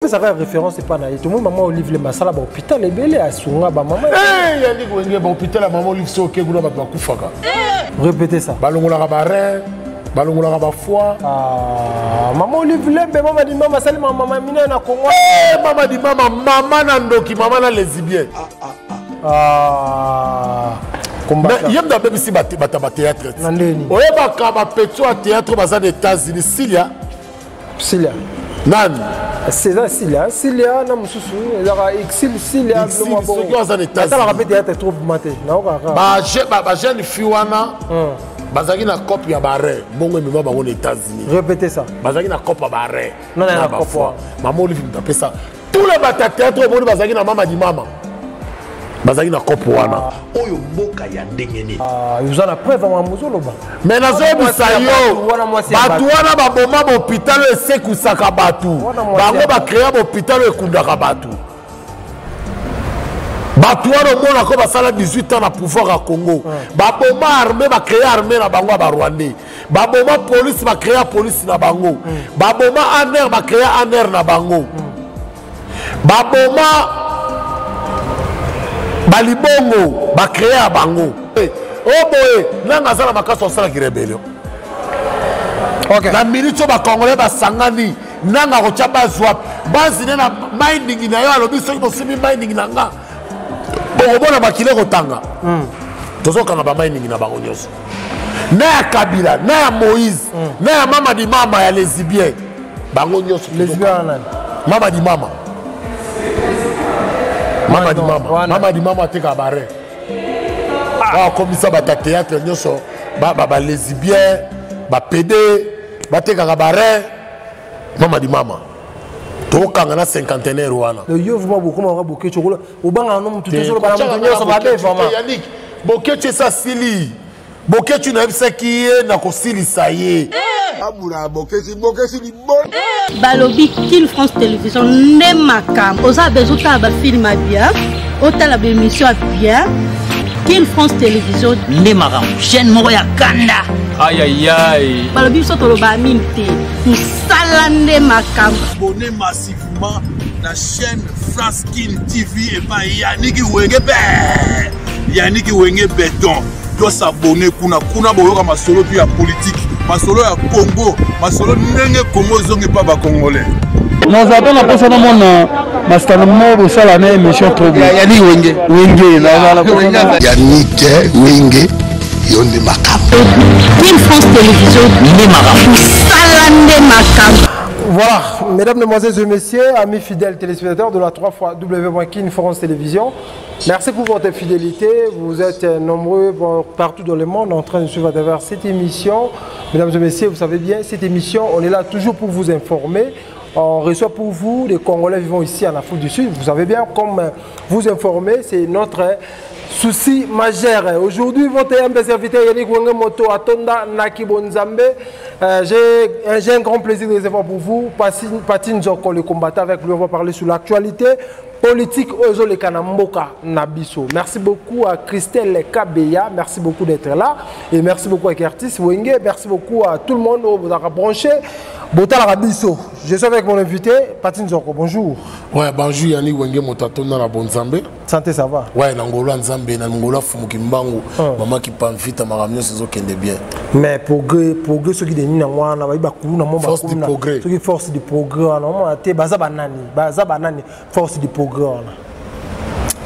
ça va référence c'est pas na tout le monde maman Olive le masala ba hôpital ebele asunga ba maman Yannick Wenge ba hôpital la maman Olive soke guna ba kufaka. Répétez ça. Balongola ba rein, balongola ba foie. Maman Olive le maman di maman sali maman mina na Congo. Maman di maman na ndoki maman na lesbien. Mais yem da bébé si bata théâtre. Oye ba ka ba petso à théâtre bazan des États-Unis Silia. Nan. C'est ça Silia na mususu ezaka exil Silia no bon. Ce qui bazan des États-Unis. Ça la répète théâtre trop maté. Na oka. Ba jeune fiwana. Bazaki na copie ya barre. Bongo mema bango aux États-Unis. Répétez ça. Bazaki na copie ya barre. Non na copie. Maman Olive m'appelle ça. Tous les bata théâtre bon bazaki na mama di mama. Bazaki na kopo wana oyo mboka ya ndengeni vous en a preuve en muzolo ba mais nazo bisayo batu wana baboma ba hôpital esekusaka batu bango ba créer ba hôpital ekundaka batu wana mona ko basala 18 ans na pouvoir à Congo baboma armée ba créer armée na bango ba Rwandais baboma police ba créer police na bango baboma ANR ba créer ANR na bango baboma balibongo ba créer à bango oh boy nanga sala makaso sala ki rébellion OK la minute ba congolais ba sangani nanga ko chaba swap bazine na minding na yo alobi so ko simi minding nanga bongo bona bakile ko tanga tozo kanga ba minding na bango nyoso na ya Kabila na ya Moïse na ya mama di mama ya lesbien bango nyoso lesbien nani mama di mama Mama di mama te kabare. Comme ça ba théâtre nyoso ba lesbien ba PD ba te kabare. Mama di mama. To kanga na cinquantenaire wana. Yo vous beaucoup ma boké chocolat. Au banga non tout toujours ba nyoso ba be vraiment. Yannick, boké tu ça sili. Boké tu na bisa ki na ko sili ça y Abura boké si li bon. Balobi Kin France Télévision ne makam. Oza bezuta ba film bien. Ota la émission bien. Kin France Télévision ne makam. Chaîne moko ya kanda. Aïe aïe aïe. Balobi so to ba minté. Nous salande makam. Abonnez massivement la chaîne France Kin TV et pas Yannick Wenge be. Yannick Wenge béton. Doit s'abonner kuna boyoka masolo puis ya politique. Masolo ya Congo, masolo ndenge Congo zonge pas ba congolais. Nous avons la personne mon master mo sala na émission trop bien. Yannick Wenge na Yannick Wenge yonde makam. Kin France Télévision ne makam. Salande makam. Voilà, mesdames, mesdemoiselles et messieurs, amis fidèles téléspectateurs de la 3x France Télévision, merci pour votre fidélité. Vous êtes nombreux partout dans le monde en train de suivre à travers cette émission. Mesdames et messieurs, vous savez bien, cette émission, on est là toujours pour vous informer. On reçoit pour vous les Congolais vivant ici en Afrique du Sud. Vous savez bien, comme vous informer, c'est notre souci majeur. Aujourd'hui, votre humble serviteur Yannick Wenge Moto Atonda Naki Bonzambe. J'ai un grand plaisir de recevoir pour vous Patine Zoko, le combattant. Avec lui, on va parler sur l'actualité politique Ozo le Kanamboka Nabiso. Merci beaucoup à Christelle Kabeya. Merci beaucoup d'être là. Et merci beaucoup à Curtis Wenge. Merci beaucoup à tout le monde qui vous a branché. Botal Rabiso. Je suis avec mon invité, Patine Zoko. Bonjour. Ouais, bonjour Yannick Wenge Motatonda na Bonzambe. Santé, ça va? Ouais, Nangola Nzambe, Nangola Fumukimbangu. Maman qui panfita, maramio, c'est ce qui est bien. Mais progrès, ceux qui dénient moi, na ba kulu na mo force du progrès. Ceux qui force du progrès, non moi te baza banani, force du progrès.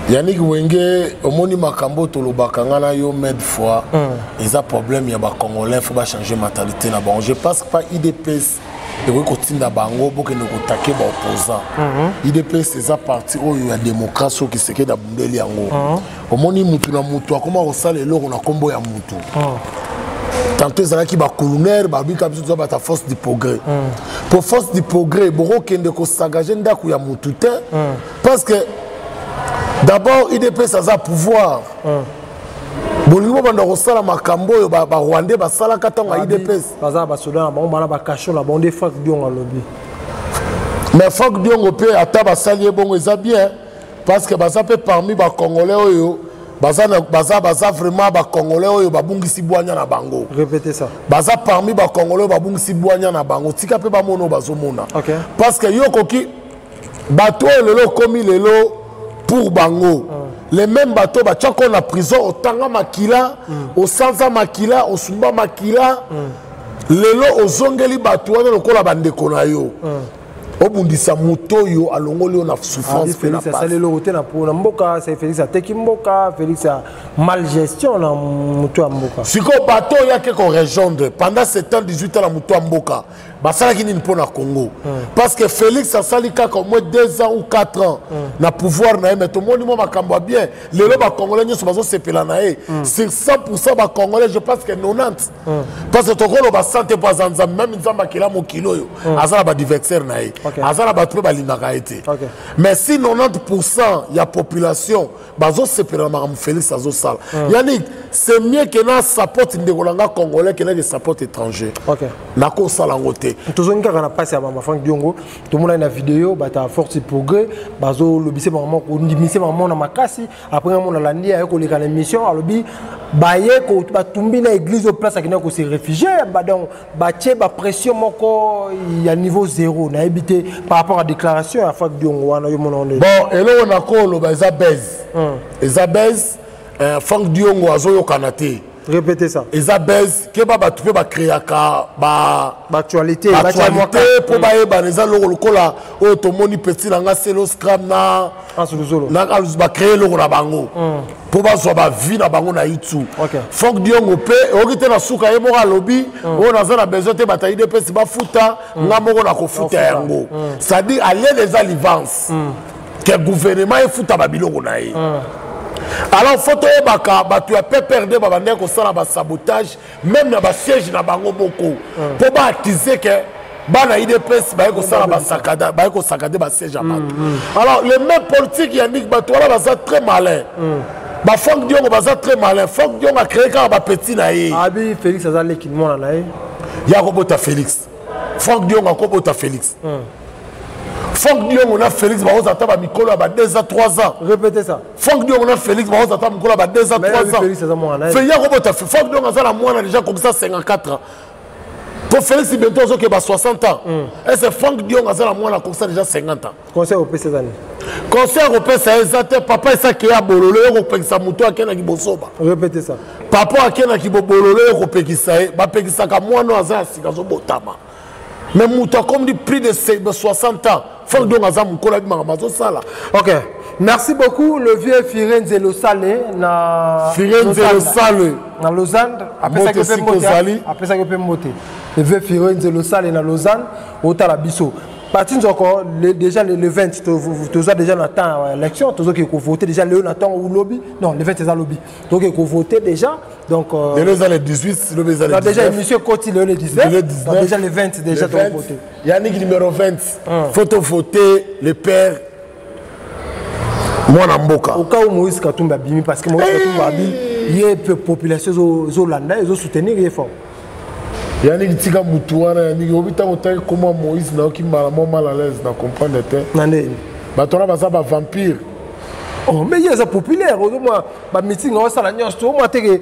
Yannick Wenge, omoni makambo tolobaka ngana yo med fois, ils a problème ya ba congolais, faut pas changer mentalité na bon. Je pense que pas IDPS et oui continue na bango pour que nous attaquer ba opposant. IDPS c'est ça parti où il y a démocratie qui se que da bundeli yango. Omoni mutu na mutu akoma osala eloko na kombo ya mutu. Tantôt ça qui va colonel, babi comme ça va ta force du progrès. Pour force du progrès, boro kende ko s'engager ndaku ya mutu te parce que d'abord IDP ça a pouvoir. Bolingo banda ko sala makambo yo ba Rwandais ba sala katanga IDP. Baza ba soda ba bana ba kasho la bonde fak bion lobby. Mais fak bion pe ata ba salier bon eza bien parce que baza pe parmi ba congolais oyo baza vraiment ba congolais oyo babungisi bwanya na bango. Répétez ça. Baza parmi ba congolais babungisi bwanya na bango tika pe ba mono bazomona. OK. Parce que yo koki bateau lelo komi lelo pour bango les mêmes bateaux bachako na prison otanga makila osanza makila osumba makila lelo ozongeli bateau wana lokola bandeko na yo obundisa moto yo alongoli yo na souffrance pe na Félix ça lelo ote na pour mboka c'est Félix ateki mboka Félix a mal gestion na moto mboka siko bateau ya ke ko rejoindre pendant 7 ans 18 ans na moto mboka basala kini pour na Congo parce que Félix a sali kaka au moins 2 ans ou 4 ans na pouvoir na mais tout le monde makambo bien lelo ba congolais nyoso bazo sepela na e sur 100% ba congolais je pense que 90 parce que tokolo ba santé pas zanza même nzamba kila mo kilo yo azala ba diversaire na e azala ba trouba limaka été mais si 90% ya population bazo sepela na Félix azo sala Yannick c'est mieux que na support ndekolanga congolais que na support étranger na ko sala ngote toujours nga kana passe à Mama Frank Diongo tout le monde na vidéo bata force progrès bazo lobise maman ko ndimise maman na makasi après mon la ndia ko leka na mission alobi baye ko batumbi na église au place akina ko se réfugié ba donc ba tie ba pression moko ya niveau 0 na habité par rapport à déclaration à Frank Diongo wana yo mon bon elo na ko lo ba Ezabez Frank Diongo azo yo kanate répétez ça. Ezabez, qui va battre ba créer actualité pour ba les lokola o to moni petit nga selo scram na ba créer lo na bango pour ba zo ba vie na bango na itu Frank Diongo pe okite na suka ye moko lobby o na za na besoin te bataille de pesi ba futa nga moko na ko futa yango ça dit aller les alliances que gouvernement e futa ba biloko na ye alors photo baka batu ya pe perdre ba bande ko sala ba sabotage même na ba siège na bango boko pour ba attiser que bana IDPS ba ko sala ba sakada ba siège à alors le même politique Yannick bato là ba très malin ba Frank Diongo ba très malin Frank Diongo a créé ka ba petit na ye abi Félix azali ki mona na ye ya ko bota Félix Frank Diongo ko bota Félix Frank Diongo na Félix ba ozata ba mikolo ba 2 ans 3 ans répétez ça Frank Diongo na Félix ba ozata mikolo ba 2 ans 3 ans Félix azamona fait ya ko bota Frank Diongo azala mwana déjà comme ça 54 ans pour Félix bientôt ozoke ba 60 ans et c'est Frank Diongo azala mwana comme ça déjà 50 ans conseil au PC zani conseil au PC ezate papa esa ke ya bololo yo ko pekisa muto akena ki bosoba répétez ça papa akena ki bololo yo ko pekisa ba pekisa ka mwana azala sika zo botama mais muto comme dit plus de 60 ans Frank Diongo azala mukola bi mamazo sala. OK. Merci beaucoup le vieux Firenze Losale na Firenze Losale na Lausanne après ça que peut monter le vieux Firenze Losale na Lausanne au Talabiso parti encore déjà le 20 tu as déjà attend élection tu as voter déjà le attend au lobby non le 20 c'est ça lobby donc il faut voter déjà donc les 18 le les déjà monsieur Koti le 19 déjà le 20 déjà tu voter Yannick numéro 20 faut voter le père Mwana Mboka. Au cas où Moïse Katumba bimi parce que Moïse Katumba bimi, il y a une population zolanda ils ont soutenu les efforts. Yannick tika mutuana Yannick obita otaki comment Moïse na ki mal à l'aise na comprendre te. Nande. Batona basa ba vampire. Oh mais il y a ça populaire au moins ba meeting on sala nyonso au moins te que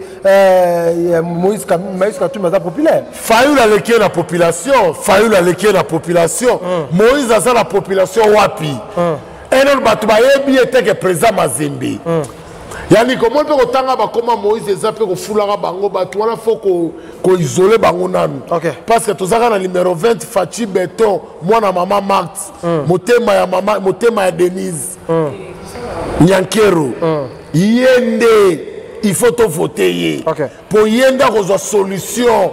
Moïse Katumba ça populaire. Fayu la leke na population, Moïse a ça la population wapi. Et non, il était que président Mazembe. Yani comment peut otanga ba comment Moïse ezapé ko fulanga bango batu wana faut ko isoler bango nanu. Parce que tozaka na numéro 20 Fachi Beton, mwana mama Marx, motema ya Denise. Nyankero. Yende, il faut te voter. Pour yenda ko solution.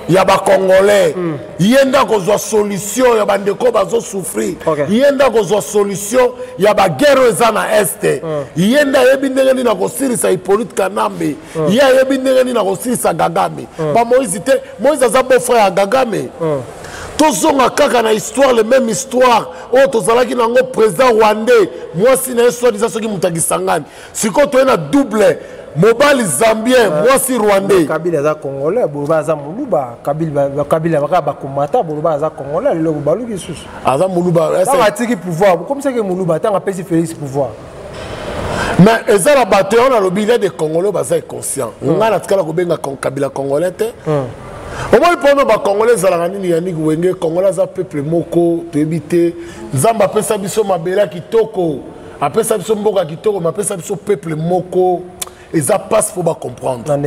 Il y a des Congolais. Il y a des solutions. Il y a des gens qui souffrent. Il y a des solutions. Il y a des guerres à l'Est. Il y a des gens qui souffrent. Hippolyte Kanambe. Il y a des gens qui souffrent. Gagame. Moïse a un beau frère à Gagame. Tous ont une histoire, la même histoire. Oh, tous ont un président rwandais. Moi, si une histoire de ce qui m'a sangani. Si tu as un double. Mobile Zambien, moi si Rwandais. Kabila za Congolais, Bouba za Muluba, Kabila va combattre, Bouba za Congolais, le Boubalou qui sous. Aza Muluba, ça va tirer pouvoir. Comme ça que Muluba, tant appelle Félix pouvoir. Mais ça la bataille on a le bilan des Congolais, baza est conscient. On a la tkala ko benga Kabila Congolais. Au moins pendant ba Congolais zalanganini Yannick Wenge Congolais a peuple moko to ebité nzamba pesa biso mabela kitoko apesa biso mboka kitoko mapesa biso peuple moko eza passe pour ba comprendre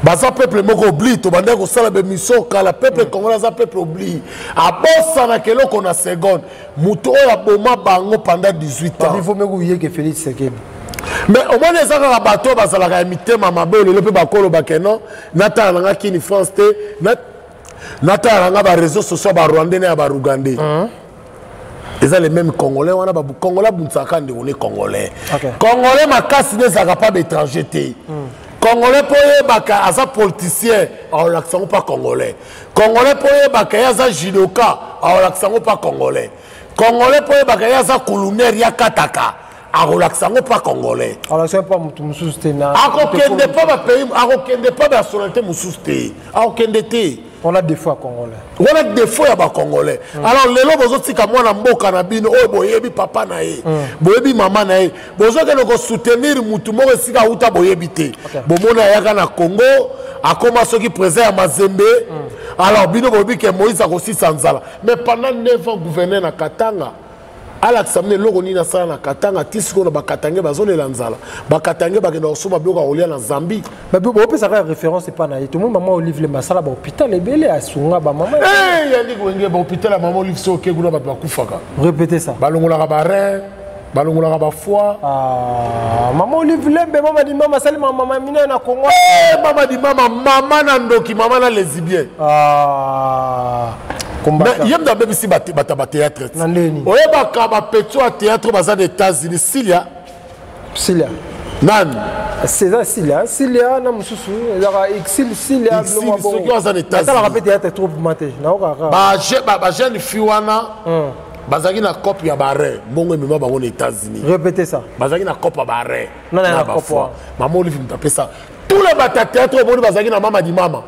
baza peuple moko oublie to bande ko sala be mission kala peuple Congolais a peuple oublie abosa na keloko na seconde muto ya boma bango pendant 18 ans il faut même oublier que Félix Sekedi. Mais au moins les gens bateau bazalaka imité mama bolo le pe bakolo bakeno nata nga kini France te nata nga ba réseaux sociaux ba rwandais na ba rugandais ils ont les mêmes congolais on a ba congolais buntsaka ndi on est congolais congolais makasi ne saka pas d'étranger te congolais poye baka asa politicien on l'accent pas congolais congolais poye baka asa judoka on l'accent pas congolais congolais poye baka asa colonel ya kataka Relaxango pas congolais. Alors c'est pas mon soutien. Akokende pas pays, akokende pas nationalité mususte. Akokende te. On a des fois congolais. On a des fois ba congolais. Alors les lots bozo tika mwana mboka na bino o boyebi papa na ye. Boyebi mama na ye. Bozo ke ko soutenir mutu mo sika uta boyebi te. Bomona yaka na Congo akoma soki président ya Mazembe. Alors bino boyebi ke Moïse akosi sanzala. Mais pendant 9 ans gouverneur na Katanga Alex samne loko ni na sala na Katanga tisiko na bakatange bazone lanzala bakatange bakenda osoma bloka olia na Zambie mais bo pesa ka référence c'est pas na tout monde maman Olive le masala ba hôpital ebele asunga ba maman Yannick Wenge ba hôpital la maman Olive so ke kuna ba bakufaka répétez ça balongola ba rein balongola ba foie maman Olive lembe mama di mama sali mama mina na Congo mama di mama na ndoki mama na lesbien mais yem da bébé si bata théâtre oye baka ba peto à théâtre baza des États-Unis Silia nan c'est ça Silia na mususu la exil Silia lo mo bon ça des États-Unis ça la théâtre trop maté na ba jeune fiwana bazaki na copie ya barre mbongo emema bango na États-Unis répétez ça bazaki na copie ya barre non na copie maman Olive mtape ça tous les bata théâtre boni bazaki na mama di mama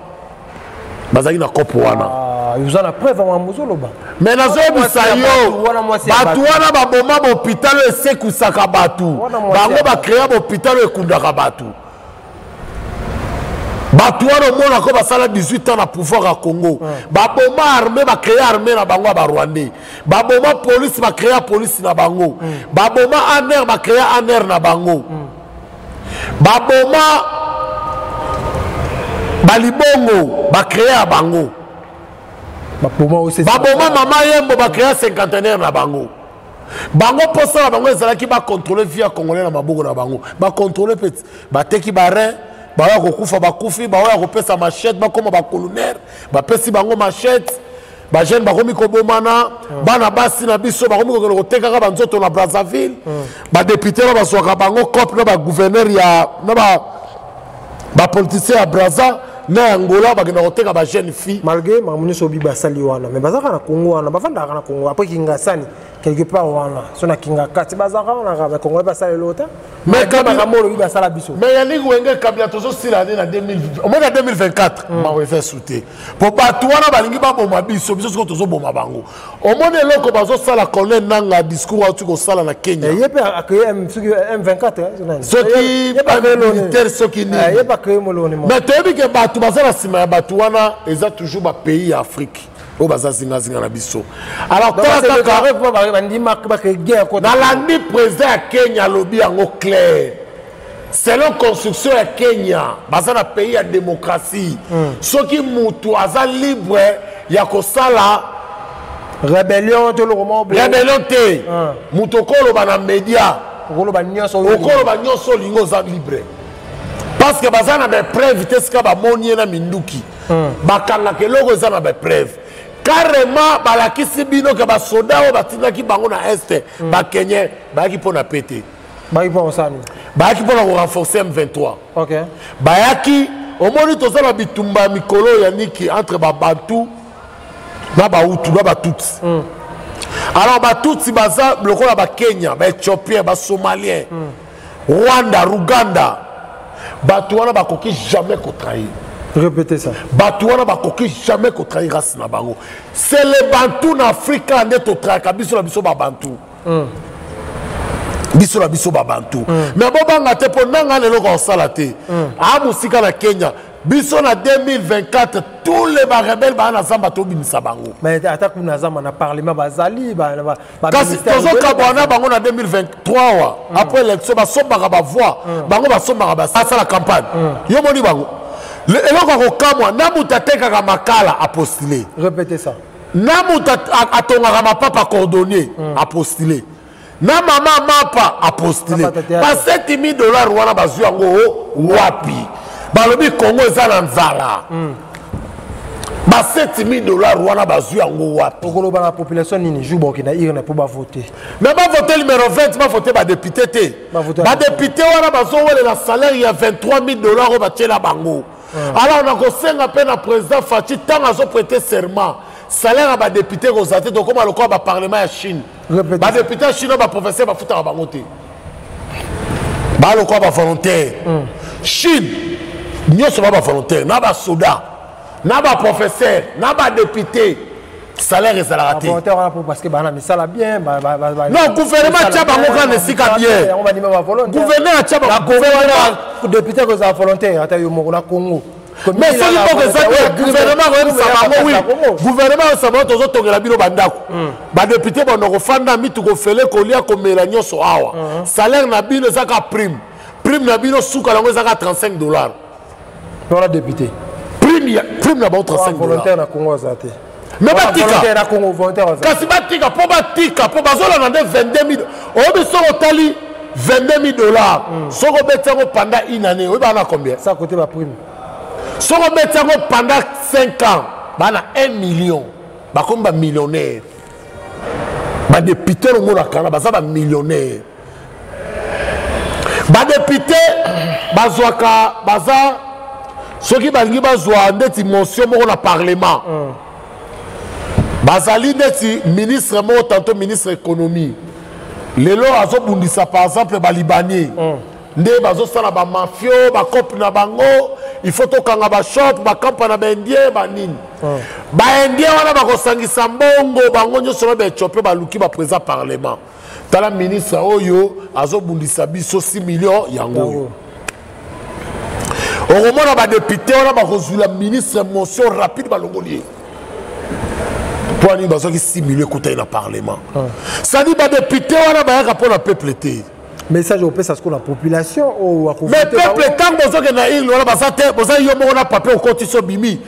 bazaki na copie wana ils ont la preuve en muzoloba mais nazo bisayo batu wana ba bomba ba hôpital esekusaka batu bango ba créer ba hôpital ekundaka batu batu wana mona ko basala 18 ans na pouvoir à Congo ba bomba armée ba créer armée na bango ba Rwandais ba bomba police ba créer police na bango ba bomba ANR ba créer ANR na bango ba bomba balibongo ba créer bango baboma mama yembo ba créer cinquantenaire na bango bango posa na bango ezalaki ba contrôler via congolais na maboko na bango ba contrôler petit ba teki ba rein ba ya kokufa ba kufi ba ya kopesa machette ba koma ba colonel ba pesi bango machette ba jeune ba komi ko bomana bana basi na biso ba komi ko teka ka banzoto na Brazzaville ba député ba soka bango cop na ba gouverneur ya na ba politicien à Brazza na Angola bagenda koteka ba jeune fille malgré mamuni sobi basali wana mais bazaka na Congo wana bafanda na Congo après kingasani quelque part wana sona kinga kati bazaka wana ba Congo basali lota mais kabaka molo basala biso mais Yannick Wenge kabila tozo sila na 2020 au moins 2024 ba refaire souter pour pas wana balingi ba boma biso biso tozo boma bango au moins eloko bazo sala colonel nanga discours atu ko sala na Kenya yepe akeye M24 soki ba militaire soki ni yepe akeye moloni mais tobi ke batu bazala sima ya batu wana eza toujours ba pays ya Afrique o baza zinga na biso alors dans l'année président à Kenya lobby en clair selon construction à Kenya baza na pays ya démocratie soki mutu aza libre ya kosala rébellion te mutu koloba na média okoloba nyonso lingo za libre parce que baza na be preuve te sika ba monie na minduki bakanga keloko eza na be preuve carrément balakisi bino ke ba soda o batindaki bango na este ba Kenya bayaki pona pété bayaki pona sani bayaki pona ko renforcer M23 OK bayaki omoni tozala bitumba mikolo ya niki entre ba Bantu na ba Hutu na ba Tutsi alors ba Tutsi baza lokola ba Kenya ba Éthiopien ba Somalien Rwanda Ruganda Batouana bakoki jamais qu'on trahir. Répétez ça. Batouana bakoki jamais qu'on trahir race na bango. C'est les Bantous en Afrique en est au trahir. Biso la biso ba Bantou. Biso la biso ba Bantou. Mais bon banga te po nanga lelo ko salate. A musika na Kenya. biso na 2024 tous les rebelles ba na zamba to binisa bango mais attaque na zamba na parlement bazali kasi tozo kabwana bango na 2023 après l'élection ba sombaka ba voix bango ba sombaka ba ça la campagne yo moni bango eloko ko kamwa na mutateka ka makala a postuler répétez ça na atongaka mapapa cordonnier a postuler na mama mapa a postuler ba $7,000 wana bazwi yango wapi balobi Congo eza na nzala ba $7,000 wana bazwi yango wapi okoloba na population nini jour bokina irne pour ba voter mais ba voter numéro 20 ba voter ba député te ba député wana bazowele la salaire ya $23,000 o batiela bango alors on a kosenga pe na président Fachi tant azo prêter serment salaire ba député kozate donc comme le corps ba parlement ya Chine ba député ya Chine ba professeur ba futa ba ngote ba le corps ba volontaire Chine nyoso ba volontaire na ba soda na ba professeur na ba député salaire est à raté parce que bana misala bien non gouvernement tcha bango ka ne sika bien gouvernement tcha bango député ko za volontaire ata yo moko na Congo mais ça le gouvernement oui gouvernement ça va tozo tongela bino bandako ba député bono ko fanda mitu ko fele ko lia ko mela nyoso awa salaire na bino za ka prime na bino suka lango za ka $35 pour la député prime na ba $35 volontaire na Congo za te mais batika kasi batika po batika po bazola na 22,000 obi soko tali $22,000 soko betango pendant une année obi bana combien ça côté ba prime soko betango pendant 5 ans bana 1 million bakomba millionnaire ba député lo mona kana baza ba millionnaire ba député bazwaka baza soki balingi bazwa ndeti motion moko na parlement bazali neti ministre moko tantôt ministre économie lelo azobundisa par exemple balibanais nde bazosala bamafio bakope na bango il faut tokanga bashop bakampa na baindien banini baindien wana bakosangisa mbongo bango nyonso na baethiopie baluki baprésident parlement tala ministre oyo azobundisa biso 6 millions yango oyo okomona badepute wana bakozwila ministre motion rapide balongoli pour aller dans 6 millions écouter dans le parlement. Ça dit que député on a pas pour le peuple té. Mais ça je pense à ce que la population ou mais peuple tant besoin que na il on a pas ça besoin yo on a papier au compte sur bimi.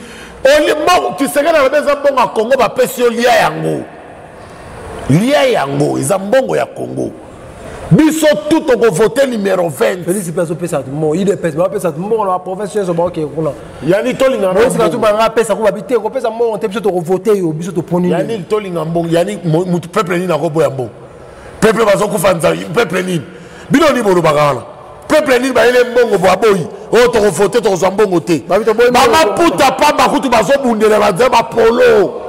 On tu sais que dans la maison bon à Congo ba pesio lia yango. Lia yango izambongo ya Congo. Biso tout on voter numéro 20. Félix Peso pesa tout mo il pesa ba pesa tout mo la province so ba OK kuna. Yani tolinga mo sika tout ba pesa ko ba bité ko pesa mo on te biso to voter yo biso to poni. Yani tolinga mbongo yani mutu peuple ni na ko boya mbongo. Peuple bazo ku fanza peuple ni. Bino ni bolo bagala. Peuple ni ba ile mbongo bo aboyi. O to voter to zo mbongo te. Ba maputa pa ba kutu bazo bundela ba zeba polo.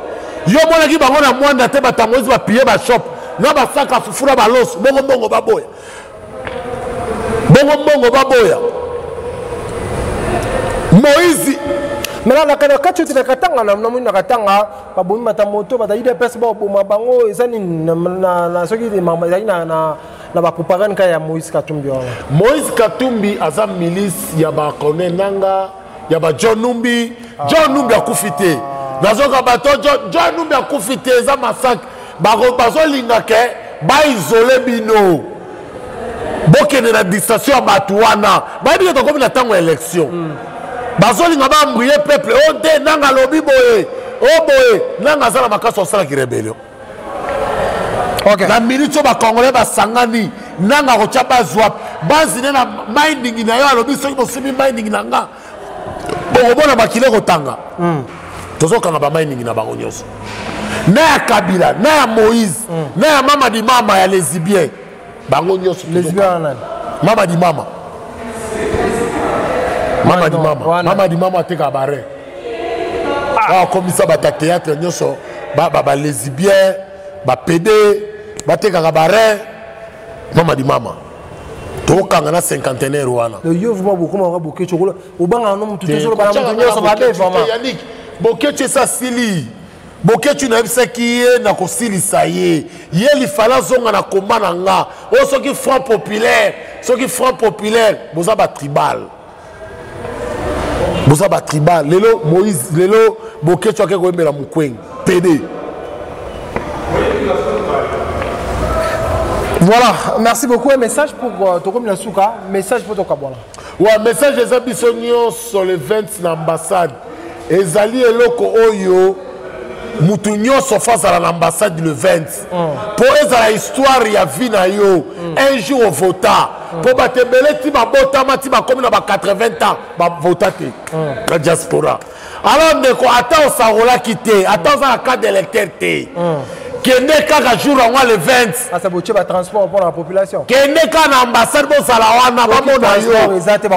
Yo mona ki bango na mwanda te batangozi ba pied ba shop. Na basaka fufura balos bongo baboya Moïse mais là quand tu te katanga na muna katanga ba bomi matamoto ba ide pesa ba boma bango ezani na soki de mama na ba préparer ka ya Moïse Katumbi Moïse Katumbi aza milice ya ba konenanga ya ba John Numbi akufite nazoka bato John Numbi akufite za massacre bazolinga ke baisole bino bokende na distraction ya bato wana bayebi ke tokomi na ntango ya élection bazolinga bambrie peuple o te nanga lobi boye o boye nanga aza na makasi osalaki rebellion na minute oyo bacongolais basangani nanga kotya bazwa bazine na minding na yo alobi soki bosimbi minding na nga bokobona bakile kotanga tozokanga baminding na bango nyonso na ya Kabila, na ya Moïse, na ya mama di mama ya lesbien. Bango nyonso lesbien nani? Mama di mama. Mama di mama te kabare. Ah comme ça ba théâtre nyonso ba lesbien, ba PD, ba te kabare. Mama di mama. Tokanga na cinquantenaire wana. Le yo vraiment beaucoup ma beaucoup chocolat. Obanga no mutu toujours ba nyonso ba be vraiment. Yannick, bokeche sa sili. Boke tu n'as qui est na kosilisa ye li fala zonga na komba na nga o soki front populaire boza ba tribal boza ba tribal lelo Moïse lelo boke choke ko mbela mukweng PD. Voilà, merci beaucoup. Un message pour Tokomi Nasuka, message pour Tokabona. Ouais, message des ambitionnés sur le 20 l'ambassade. Ezali eloko oyo mutunyo so face à l'ambassade le 20. Pour eza histoire ya vie na yo, un jour au vota. Pour batebele ti ba bota mati ba comme na ba 80 ans, ba vota te. La diaspora. Alors ndeko ata osarola kité, ata za carte d'électeur te. Kende kaka jour en le 20. Ah, ça bouche va transport pour la population. Kende kaka ambassade bo salawana ba mona yo.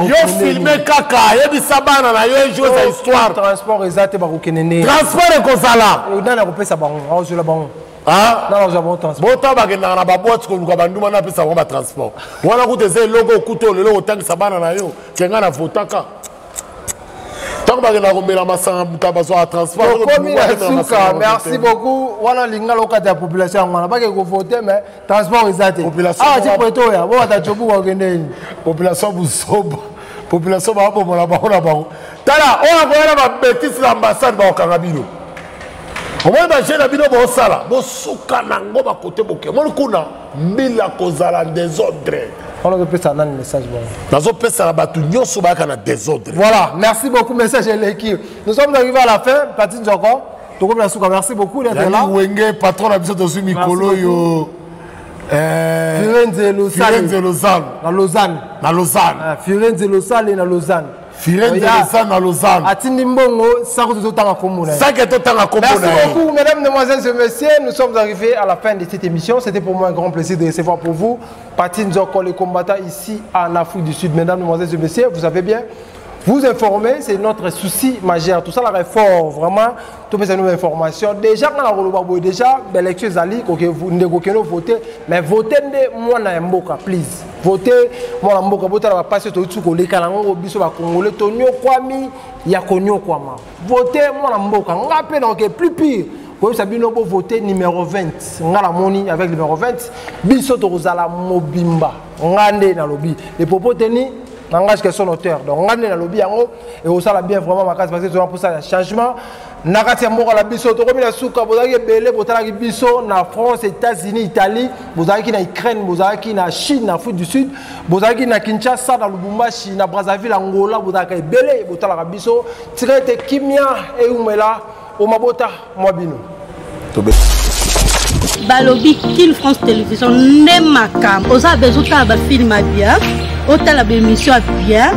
Yo filmer kaka, yebi sabana na yo jour za histoire. Transport ezate ba kokenene. Transport ko sala. O dana ko pesa bango, o zo la bango. Ah, non, nous avons transport. Bota ba ke na ba boîte ko luka banduma na pesa ba transport. Wana ku te ze logo kuto le logo tangi sabana na yo. Kenga na votaka. Tant que nous avons un transport, merci beaucoup. On a la population. On n'a pas voter, mais transport est athée. Ah, tu peux toi, on va t'acheter pour organiser. Population vous sauve. Population va pour la barre là-bas. Tala, on a voyé la bêtise l'ambassade au Carabino. On va imaginer la bino au sala. Bon souka nango ba côté boké. Mon kuna mila kozala désordre. On a fait ça dans le message. Voilà, merci beaucoup, message de l'équipe. Nous sommes arrivés à la fin. Patine Joko, merci beaucoup d'être là. Patron de de Mikolo, Firenze Lausanne. Firenze Lausanne et Lausanne. Atindi Mbongo, ça vous merci beaucoup, mesdames, mesdemoiselles et messieurs. Nous sommes arrivés à la fin de cette émission. C'était pour moi un grand plaisir de recevoir pour vous Patine Joko, les combattants ici en Afrique du Sud. Mesdames, mesdemoiselles et messieurs, vous savez bien, vous informer, c'est notre souci majeur. Tout ça, la réforme, vraiment, tout ces nouvelles informations. Déjà, quand on a déjà, l'élection Zali, vous ne pouvez pas voter, mais votez de moi na mboka, please. Votez moi na mboka, votez la passe tout ce que les Kalango, biso ba Congolais, Tonyo Kwami, Yakonyo Kwama. Votez moi na mboka, on rappelle donc plus pire. Vous savez, nous voter numéro 20. On a la monnaie avec le numéro 20. Biso Torozala Mobimba. On a na lobby. Les propos tenus. N'engage que son auteur. Donc, on a le lobby et on a bien vraiment ma case parce que c'est pour ça un changement. Nakati moko la biso to komi na suka bozaki belé botala biso na France, États-Unis, Italie, bozaki na Ukraine, bozaki na Chine, Afrique du Sud, bozaki na Kinshasa, na Lubumbashi, na Brazzaville, Angola, bozaki belé botala biso traité kimia et umela o mabota mwabino. Balobi Kin France Télévision ne makam. Oza bezuta ba film bien. Ota la émission bien.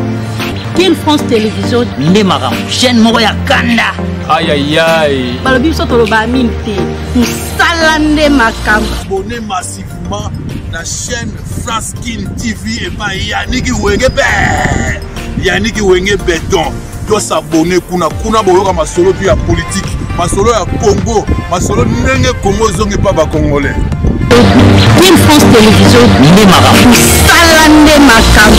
Kin France Télévision ne makam. Chaîne moko ya kanda. Aïe aïe aïe. Balobi so toloba minte. Musala ne makam. Abonnez massivement la chaîne France Kin TV et pas Yannick Wenge. Yannick Wenge béton. Doit s'abonner kuna boyoka masolo puis ya politique. Masolo ya Congo, masolo ndenge Congo zonge pa ba Congolais. Kin France Télévision ne makam. Musala ne makam.